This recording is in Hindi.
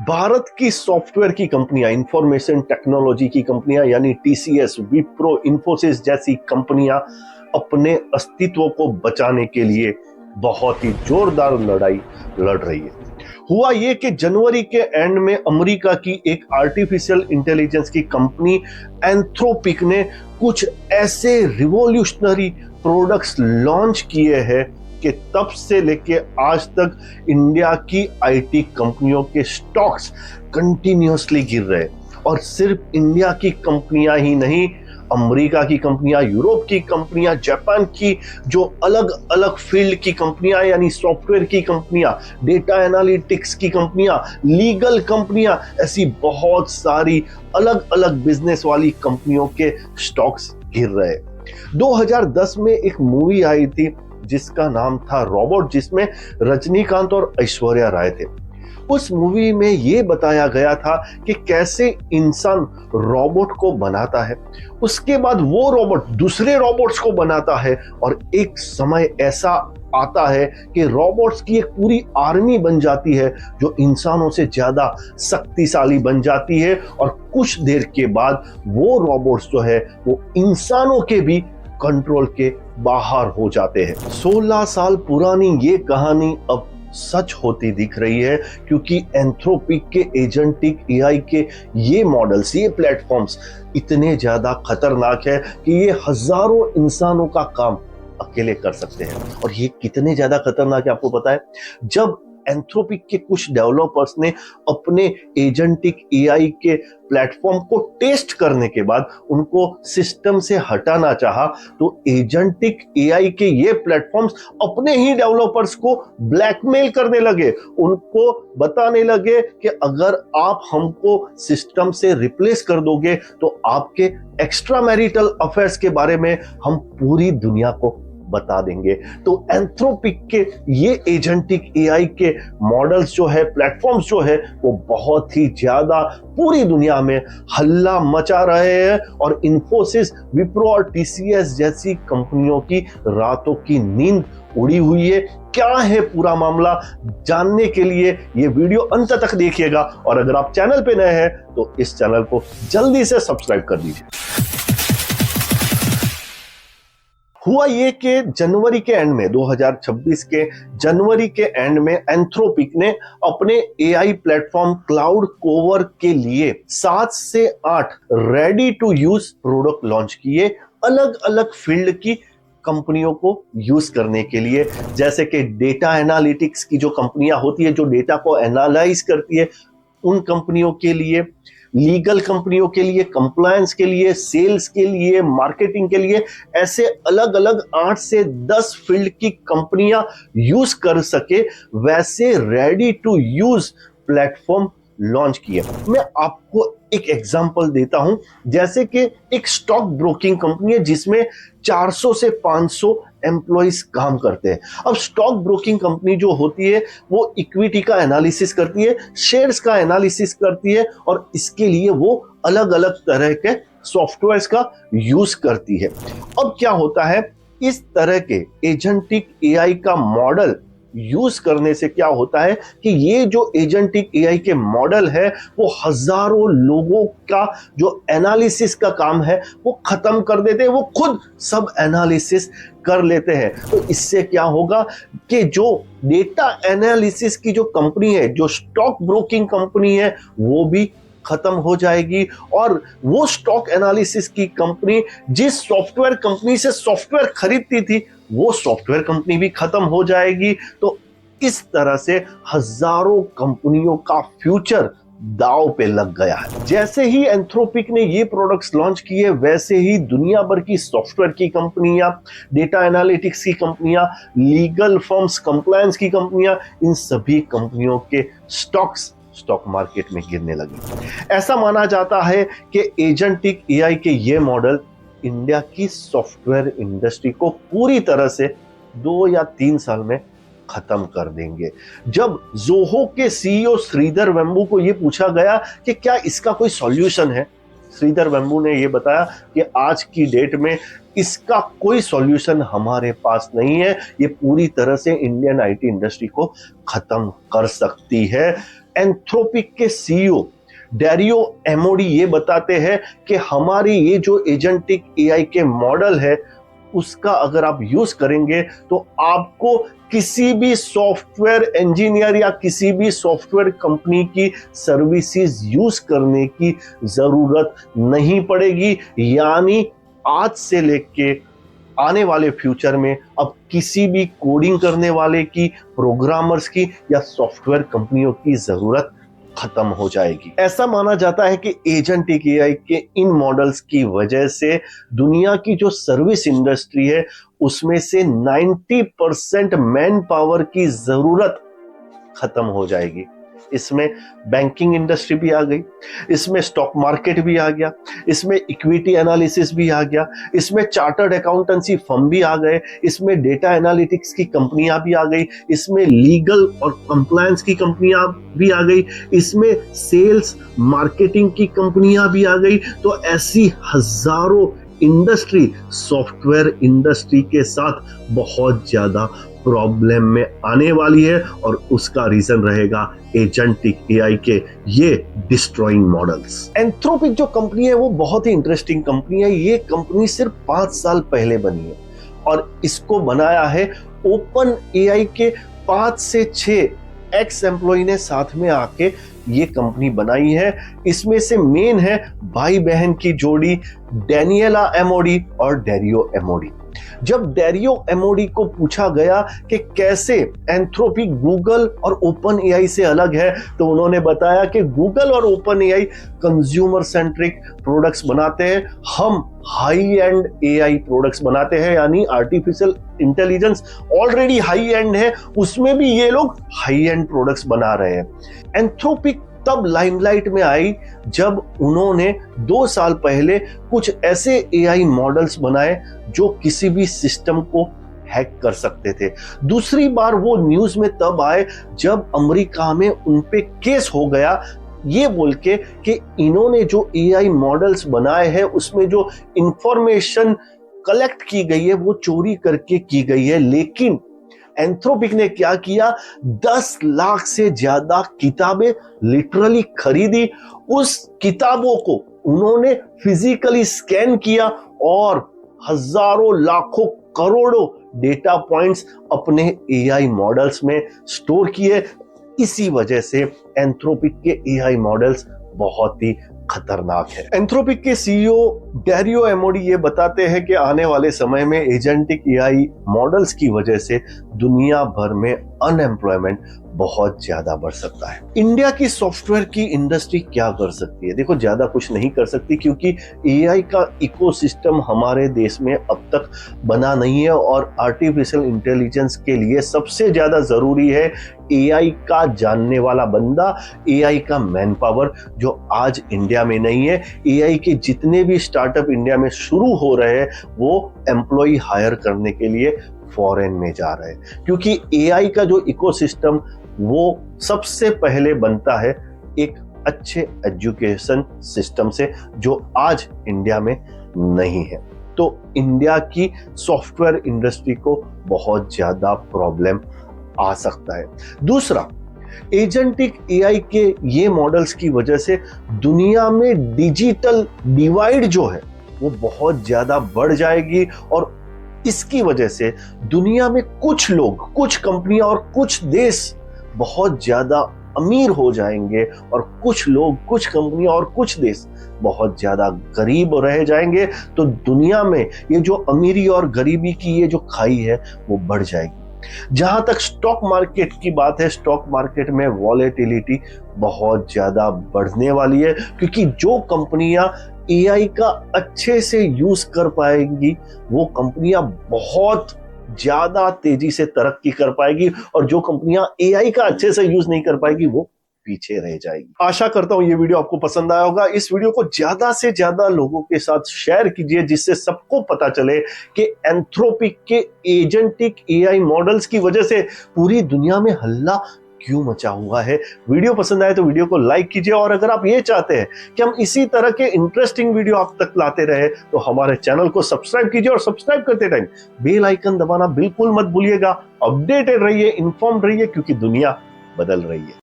भारत की सॉफ्टवेयर की कंपनियां, इंफॉर्मेशन टेक्नोलॉजी की कंपनियां यानी टीसीएस, विप्रो, इंफोसिस जैसी कंपनियां अपने अस्तित्व को बचाने के लिए बहुत ही जोरदार लड़ाई लड़ रही है। हुआ ये कि जनवरी के एंड में अमेरिका की एक आर्टिफिशियल इंटेलिजेंस की कंपनी एंथ्रोपिक ने कुछ ऐसे रिवॉल्यूशनरी प्रोडक्ट्स लॉन्च किए हैं कि तब से लेके आज तक इंडिया की आईटी कंपनियों के स्टॉक्स कंटिन्यूअसली गिर रहे। और सिर्फ इंडिया की कंपनियां ही नहीं, अमेरिका की कंपनियां, यूरोप की कंपनियां, जापान की जो अलग अलग फील्ड की कंपनियां यानी सॉफ्टवेयर की कंपनियां, डेटा एनालिटिक्स की कंपनियां, लीगल कंपनियां, ऐसी बहुत सारी अलग अलग बिजनेस वाली कंपनियों के स्टॉक्स गिर रहे। 2010 में एक मूवी आई थी जिसका नाम था रोबोट, जिसमें रजनीकांत और ऐश्वर्या राय थे। उस मूवी में यह बताया गया था कि कैसे इंसान रोबोट को बनाता है, उसके बाद वो रोबोट दूसरे रोबोट्स को बनाता है और एक समय ऐसा आता है कि रोबोट्स की एक पूरी आर्मी बन जाती है जो इंसानों से ज्यादा शक्तिशाली बन जाती है। और कुछ देर के बाद वो रोबोट्स जो है वो इंसानों के भी कंट्रोल के बाहर हो जाते हैं। 16 साल पुरानी ये कहानी अब सच होती दिख रही है, क्योंकि एंथ्रोपिक के एजेंटिक एआई के ये मॉडल्स, ये प्लेटफॉर्म्स इतने ज्यादा खतरनाक है कि ये हजारों इंसानों का काम अकेले कर सकते हैं। और ये कितने ज्यादा खतरनाक है आपको पता है? जब एंथ्रोपिक के कुछ डेवलपर्स ने अपने एजेंटिक एआई के प्लेटफॉर्म को टेस्ट करने के बाद उनको सिस्टम से हटाना चाहा, तो एजेंटिक एआई के ये प्लेटफॉर्म्स अपने ही डेवलपर्स को ब्लैकमेल करने लगे। उनको बताने लगे कि अगर आप हमको सिस्टम से रिप्लेस कर दोगे तो आपके एक्स्ट्रा मैरिटल अफेयर्स के बारे में हम पूरी दुनिया को बता देंगे। तो एंथ्रोपिक के ये एजेंटिक एआई के मॉडल्स जो है, प्लेटफॉर्म्स जो है, वो बहुत ही ज्यादा पूरी दुनिया में हल्ला मचा रहे हैं। और इंफोसिस, विप्रो और टीसीएस जैसी कंपनियों की रातों की नींद उड़ी हुई है। क्या है पूरा मामला, जानने के लिए ये वीडियो अंत तक देखिएगा। और अगर आप चैनल पे नए हैं तो इस चैनल को जल्दी से सब्सक्राइब कर दीजिए। हुआ ये कि जनवरी के एंड में, 2026 के जनवरी के एंड में एंथ्रोपिक ने अपने एआई प्लेटफॉर्म क्लाउड कोवर के लिए 7 से 8 ready to use product launch किए, अलग अलग फील्ड की कंपनियों को यूज करने के लिए। जैसे कि डेटा एनालिटिक्स की जो कंपनियां होती है, जो डेटा को एनालाइज करती है, उन कंपनियों के लिए, लीगल कंपनियों के लिए, कंप्लायंस के लिए, सेल्स के लिए, मार्केटिंग के लिए, ऐसे अलग अलग 8 से 10 फील्ड की कंपनियां यूज कर सके वैसे ready to use platform launch किए। मैं आपको एक एग्जांपल देता हूं। जैसे कि एक स्टॉक ब्रोकिंग कंपनी है जिसमें 400 से 500 एम्प्लॉइज काम करते हैं। अब स्टॉक ब्रोकिंग कंपनी जो होती है वो इक्विटी का एनालिसिस करती है, शेयर्स का एनालिसिस करती है, और इसके लिए वो अलग अलग तरह के सॉफ्टवेयर्स का यूज करती है। अब क्या होता है, इस तरह के एजेंटिक एआई का मॉडल यूज करने से क्या होता है कि ये जो एजेंटिक एआई के मॉडल है वो हजारों लोगों का जो एनालिसिस का काम है वो खत्म कर देते हैं, वो खुद सब एनालिसिस कर लेते हैं। तो इससे क्या होगा कि जो डेटा एनालिसिस की जो कंपनी है, जो स्टॉक ब्रोकिंग कंपनी है, वो भी खत्म हो जाएगी। और वो स्टॉक एनालिसिस की कंपनी जिस सॉफ्टवेयर कंपनी से सॉफ्टवेयर खरीदती थी, वो सॉफ्टवेयर कंपनी भी खत्म हो जाएगी। तो इस तरह से हजारों कंपनियों का फ्यूचर दांव पे लग गया है। जैसे ही एंथ्रोपिक ने ये प्रोडक्ट्स लॉन्च किए, वैसे ही दुनिया भर की सॉफ्टवेयर की कंपनियां, डेटा एनालिटिक्स की कंपनियां, लीगल फर्म्स, कंप्लायंस की कंपनियां, इन सभी कंपनियों के स्टॉक मार्केट में गिरने लगी। ऐसा माना जाता है कि एजेंटिक एआई के ये मॉडल इंडिया की सॉफ्टवेयर इंडस्ट्री को पूरी तरह से 2 या 3 साल में खत्म कर देंगे। जब जोहो के सीईओ श्रीधर वेम्बू को यह पूछा गया कि क्या इसका कोई सॉल्यूशन है, श्रीधर वेम्बू ने यह बताया कि आज की डेट में इसका कोई सॉल्यूशन हमारे पास नहीं है, ये पूरी तरह से इंडियन आईटी इंडस्ट्री को खत्म कर सकती है। एंथ्रोपिक के सीईओ डैरियो एमोडी ये बताते हैं कि हमारी ये जो एजेंटिक एआई के मॉडल है उसका अगर आप यूज करेंगे तो आपको किसी भी सॉफ्टवेयर इंजीनियर या किसी भी सॉफ्टवेयर कंपनी की सर्विसेज यूज करने की जरूरत नहीं पड़ेगी। यानी आज से लेके आने वाले फ्यूचर में अब किसी भी कोडिंग करने वाले की, प्रोग्रामर्स की या सॉफ्टवेयर कंपनियों की जरूरत खत्म हो जाएगी। ऐसा माना जाता है कि एजेंटिक एआई के इन मॉडल्स की वजह से दुनिया की जो सर्विस इंडस्ट्री है उसमें से 90% मैन पावर की जरूरत खत्म हो जाएगी। इसमें बैंकिंग इंडस्ट्री भी आ गई, इसमें स्टॉक मार्केट भी आ गया, इसमें इक्विटी एनालिसिस भी आ गया, इसमें चार्टर्ड अकाउंटेंसी फर्म भी आ गए, इसमें डेटा एनालिटिक्स की कंपनियां भी आ गई, इसमें लीगल और कंप्लायंस की कंपनियां भी आ गई, इसमें सेल्स मार्केटिंग की कंपनियां भी आ गई। तो ऐसी हजारों इंडस्ट्री सॉफ्टवेयर इंडस्ट्री के साथ बहुत ज्यादा प्रॉब्लम में आने वाली है और उसका रीजन रहेगा एजेंटिक एआई के ये डिस्ट्रॉइंग मॉडल्स। एंथ्रोपिक जो कंपनी है वो बहुत ही इंटरेस्टिंग कंपनी है। ये कंपनी सिर्फ 5 साल पहले बनी है और इसको बनाया है ओपन एआई के 5 से 6 एक्स एम्प्लॉय ने साथ में आके ये कंपनी बनाई है। इसमें से मेन है भाई बहन की जोड़ी डैनियला एमोडी और डैरियो एमोडी। जब डैरियो एमोडी को पूछा गया कि कैसे एंथ्रोपिक गूगल और ओपन एआई से अलग है तो उन्होंने बताया कि गूगल और open AI consumer centric products बनाते हैं, हम हाई एंड एआई प्रोडक्ट्स बनाते हैं। यानी artificial intelligence already high and है, उसमें भी ये लोग हाई एंड प्रोडक्ट्स बना रहे हैं। एंथ्रोपिक तब लाइमलाइट में आई जब उन्होंने 2 साल पहले कुछ ऐसे एआई मॉडल्स बनाए जो किसी भी सिस्टम को हैक कर सकते थे। दूसरी बार वो न्यूज में तब आए जब अमेरिका में उन पे केस हो गया ये बोल के कि इन्होंने जो एआई मॉडल्स बनाए हैं उसमें जो इंफॉर्मेशन कलेक्ट की गई है वो चोरी करके की गई है। लेकिन एंथ्रोपिक ने क्या किया, 10 लाख से ज्यादा किताबें लिटरली खरीदी, उस किताबों को उन्होंने फिजिकली स्कैन किया और हजारों लाखों करोड़ों डेटा पॉइंट्स अपने एआई मॉडल्स में स्टोर किए। इसी वजह से एंथ्रोपिक के एआई मॉडल्स बहुत ही खतरनाक है। एंथ्रोपिक के सीईओ डैरियो एमोडी ये बताते हैं कि आने वाले समय में एजेंटिक एआई मॉडल्स की वजह से दुनिया भर में अनएम्प्लॉयमेंट बहुत ज्यादा बढ़ सकता है। इंडिया की सॉफ्टवेयर की इंडस्ट्री क्या कर सकती है? देखो ज्यादा कुछ नहीं कर सकती क्योंकि एआई का इकोसिस्टम हमारे देश में अब तक बना नहीं है और आर्टिफिशियल इंटेलिजेंस के लिए सबसे ज्यादा जरूरी है एआई का जानने वाला बंदा, एआई का मैन पावर जो आज इंडिया में नहीं है। एआई के जितने भी स्टार्टअप इंडिया में शुरू हो रहे हैं वो एम्प्लॉय हायर करने के लिए फॉरेन में जा रहे हैं क्योंकि एआई का जो इकोसिस्टम वो सबसे पहले बनता है एक अच्छे एजुकेशन सिस्टम से जो आज इंडिया में नहीं है। तो इंडिया की सॉफ्टवेयर इंडस्ट्री को बहुत ज्यादा प्रॉब्लम आ सकता है। दूसरा, एजेंटिक एआई के ये मॉडल्स की वजह से दुनिया में डिजिटल डिवाइड जो है वो बहुत ज्यादा बढ़ जाएगी और इसकी वजह से दुनिया में कुछ लोग, कुछ कंपनियां और कुछ देश बहुत ज्यादा अमीर हो जाएंगे और कुछ लोग, कुछ कंपनियां और कुछ देश बहुत ज्यादा गरीब रह जाएंगे। तो दुनिया में ये जो अमीरी और गरीबी की ये जो खाई है वो बढ़ जाएगी। जहां तक स्टॉक मार्केट की बात है, स्टॉक मार्केट में वॉलेटिलिटी बहुत ज्यादा बढ़ने वाली है क्योंकि जो कंपनियां एआई का अच्छे से यूज कर पाएंगी वो कंपनियां बहुत ज्यादा तेजी से तरक्की कर पाएगी और जो कंपनियां एआई का अच्छे से यूज नहीं कर पाएगी वो पीछे रह जाएगी। आशा करता हूं ये वीडियो आपको पसंद आया होगा। इस वीडियो को ज्यादा से ज्यादा लोगों के साथ शेयर कीजिए जिससे सबको पता चले कि एंथ्रोपिक के एजेंटिक एआई मॉडल्स की वजह से पूरी दुनिया में हल्ला क्यों मचा हुआ है। वीडियो पसंद आए तो वीडियो को लाइक कीजिए और अगर आप ये चाहते हैं कि हम इसी तरह के इंटरेस्टिंग वीडियो आप तक लाते रहे तो हमारे चैनल को सब्सक्राइब कीजिए और सब्सक्राइब करते टाइम बेल आइकन दबाना बिल्कुल मत भूलिएगा। अपडेटेड रहिए, इन्फॉर्म्ड रहिए क्योंकि दुनिया बदल रही है।